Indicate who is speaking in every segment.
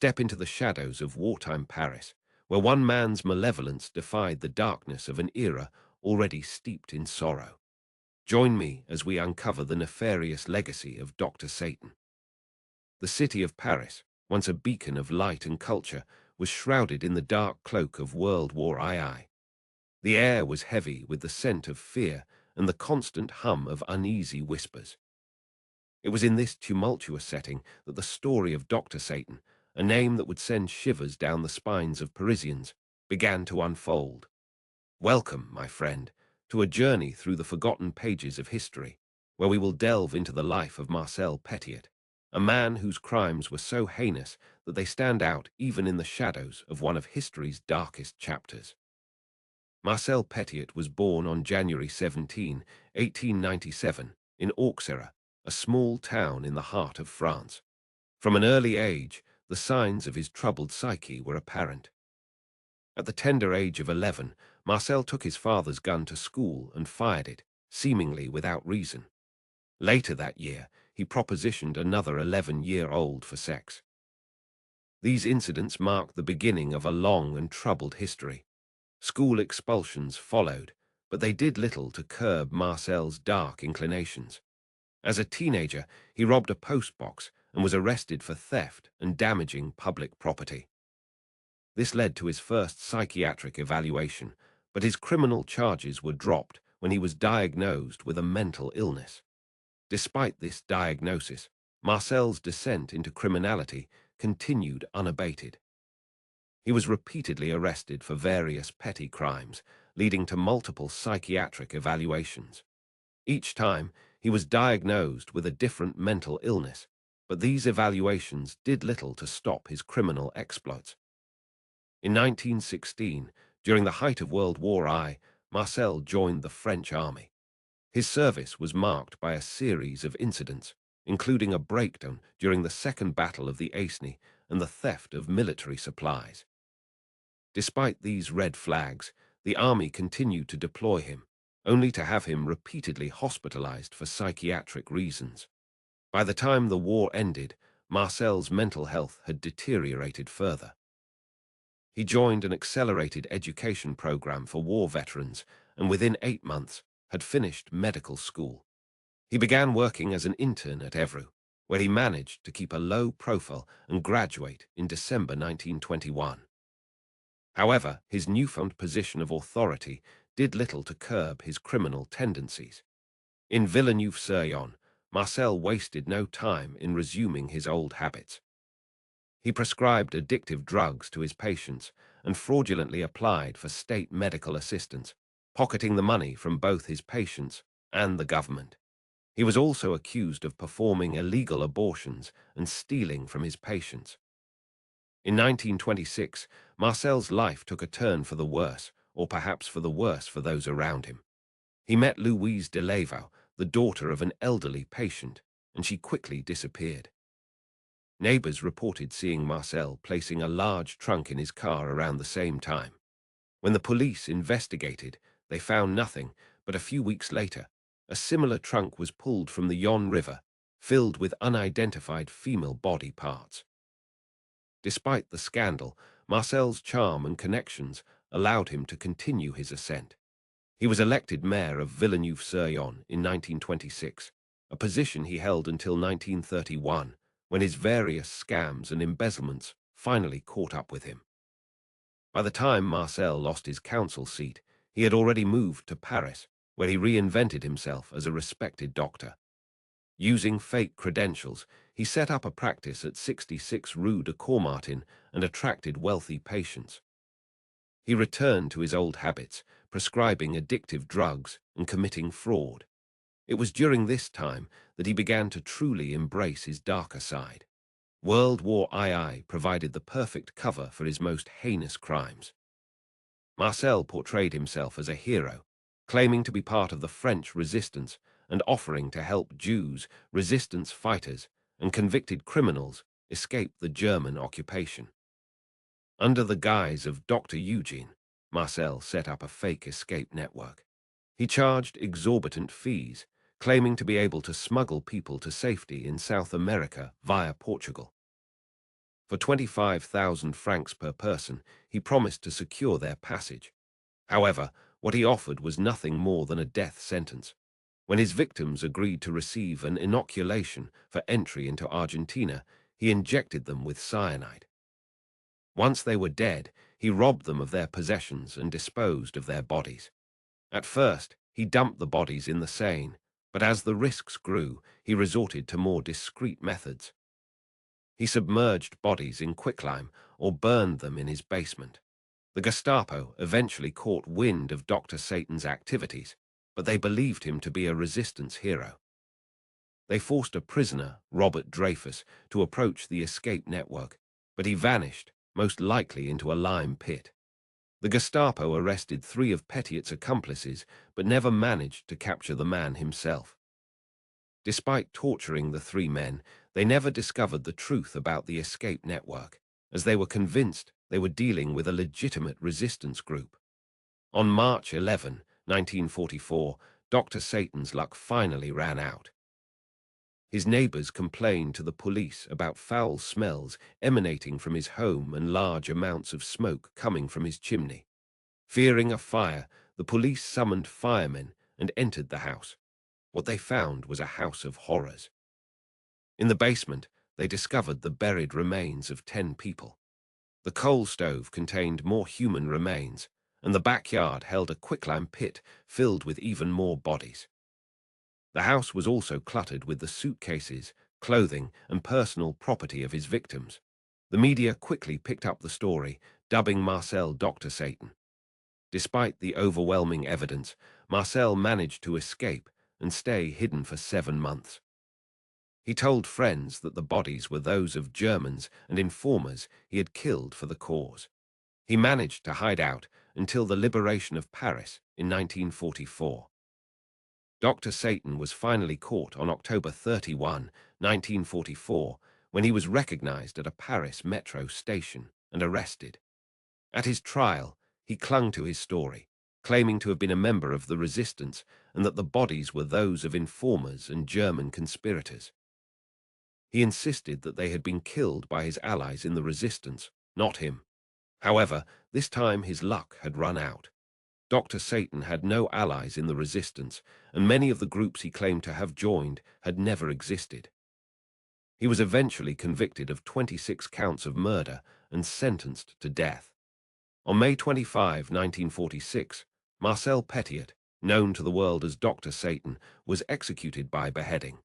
Speaker 1: Step into the shadows of wartime Paris, where one man's malevolence defied the darkness of an era already steeped in sorrow. Join me as we uncover the nefarious legacy of Dr. Satan. The city of Paris, once a beacon of light and culture, was shrouded in the dark cloak of World War II. The air was heavy with the scent of fear and the constant hum of uneasy whispers. It was in this tumultuous setting that the story of Dr. Satan, a name that would send shivers down the spines of Parisians, began to unfold. Welcome, my friend, to a journey through the forgotten pages of history, where we will delve into the life of Marcel Petiot, a man whose crimes were so heinous that they stand out even in the shadows of one of history's darkest chapters. Marcel Petiot was born on January 17, 1897, in Auxerre, a small town in the heart of France. From an early age, the signs of his troubled psyche were apparent. At the tender age of 11, Marcel took his father's gun to school and fired it, seemingly without reason. Later that year, he propositioned another 11-year-old for sex. These incidents marked the beginning of a long and troubled history. School expulsions followed, but they did little to curb Marcel's dark inclinations. As a teenager, he robbed a postbox and was arrested for theft and damaging public property. This led to his first psychiatric evaluation, but his criminal charges were dropped when he was diagnosed with a mental illness. Despite this diagnosis, Marcel's descent into criminality continued unabated. He was repeatedly arrested for various petty crimes, leading to multiple psychiatric evaluations. Each time, he was diagnosed with a different mental illness, but these evaluations did little to stop his criminal exploits. In 1916, during the height of World War I, Marcel joined the French army. His service was marked by a series of incidents, including a breakdown during the Second Battle of the Aisne and the theft of military supplies. Despite these red flags, the army continued to deploy him, only to have him repeatedly hospitalized for psychiatric reasons. By the time the war ended, Marcel's mental health had deteriorated further. He joined an accelerated education program for war veterans and within 8 months had finished medical school. He began working as an intern at Évreux, where he managed to keep a low profile and graduate in December 1921. However, his newfound position of authority did little to curb his criminal tendencies. In Villeneuve-sur-Yonne, Marcel wasted no time in resuming his old habits. He prescribed addictive drugs to his patients and fraudulently applied for state medical assistance, pocketing the money from both his patients and the government. He was also accused of performing illegal abortions and stealing from his patients. In 1926, Marcel's life took a turn for the worse, or perhaps for the worse for those around him. He met Louise Delavaux, the daughter of an elderly patient, and she quickly disappeared. Neighbors reported seeing Marcel placing a large trunk in his car around the same time. When the police investigated, they found nothing, but a few weeks later, a similar trunk was pulled from the Yonne River, filled with unidentified female body parts. Despite the scandal, Marcel's charm and connections allowed him to continue his ascent. He was elected mayor of Villeneuve-sur-Yonne in 1926, a position he held until 1931, when his various scams and embezzlements finally caught up with him. By the time Marcel lost his council seat, he had already moved to Paris, where he reinvented himself as a respected doctor. Using fake credentials, he set up a practice at 66 Rue de Courmartin and attracted wealthy patients. He returned to his old habits, prescribing addictive drugs and committing fraud. It was during this time that he began to truly embrace his darker side. World War II provided the perfect cover for his most heinous crimes. Marcel portrayed himself as a hero, claiming to be part of the French resistance and offering to help Jews, resistance fighters, and convicted criminals escape the German occupation. Under the guise of Dr. Eugene, Marcel set up a fake escape network. He charged exorbitant fees, claiming to be able to smuggle people to safety in South America via Portugal. For 25,000 francs per person, he promised to secure their passage. However, what he offered was nothing more than a death sentence. When his victims agreed to receive an inoculation for entry into Argentina, he injected them with cyanide. Once they were dead, he robbed them of their possessions and disposed of their bodies. At first, he dumped the bodies in the Seine, but as the risks grew, he resorted to more discreet methods. He submerged bodies in quicklime or burned them in his basement. The Gestapo eventually caught wind of Dr. Satan's activities, but they believed him to be a resistance hero. They forced a prisoner, Robert Dreyfus, to approach the escape network, but he vanished, most likely into a lime pit. The Gestapo arrested 3 of Petiot's accomplices, but never managed to capture the man himself. Despite torturing the 3 men, they never discovered the truth about the escape network, as they were convinced they were dealing with a legitimate resistance group. On March 11, 1944, Dr. Satan's luck finally ran out. His neighbors complained to the police about foul smells emanating from his home and large amounts of smoke coming from his chimney. Fearing a fire, the police summoned firemen and entered the house. What they found was a house of horrors. In the basement, they discovered the buried remains of 10 people. The coal stove contained more human remains, and the backyard held a quicklime pit filled with even more bodies. The house was also cluttered with the suitcases, clothing, and personal property of his victims. The media quickly picked up the story, dubbing Marcel Dr. Satan. Despite the overwhelming evidence, Marcel managed to escape and stay hidden for 7 months. He told friends that the bodies were those of Germans and informers he had killed for the cause. He managed to hide out until the liberation of Paris in 1944. Dr. Satan was finally caught on October 31, 1944, when he was recognized at a Paris metro station and arrested. At his trial, he clung to his story, claiming to have been a member of the resistance and that the bodies were those of informers and German conspirators. He insisted that they had been killed by his allies in the resistance, not him. However, this time his luck had run out. Dr. Satan had no allies in the resistance, and many of the groups he claimed to have joined had never existed. He was eventually convicted of 26 counts of murder and sentenced to death. On May 25, 1946, Marcel Petiot, known to the world as Dr. Satan, was executed by beheading.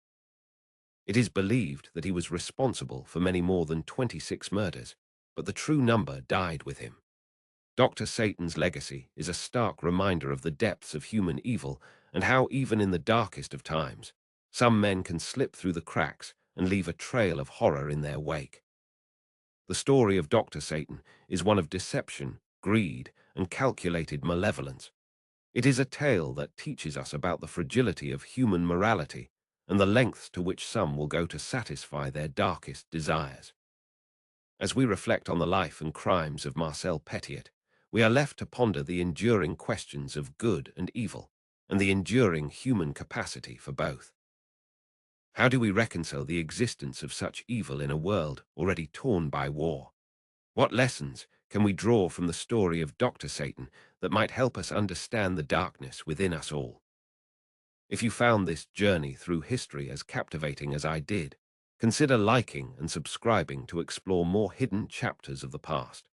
Speaker 1: It is believed that he was responsible for many more than 26 murders, but the true number died with him. Dr. Satan's legacy is a stark reminder of the depths of human evil and how even in the darkest of times, some men can slip through the cracks and leave a trail of horror in their wake. The story of Dr. Satan is one of deception, greed, and calculated malevolence. It is a tale that teaches us about the fragility of human morality and the lengths to which some will go to satisfy their darkest desires. As we reflect on the life and crimes of Marcel Petiot, we are left to ponder the enduring questions of good and evil, and the enduring human capacity for both. How do we reconcile the existence of such evil in a world already torn by war? What lessons can we draw from the story of Dr. Satan that might help us understand the darkness within us all? If you found this journey through history as captivating as I did, consider liking and subscribing to explore more hidden chapters of the past.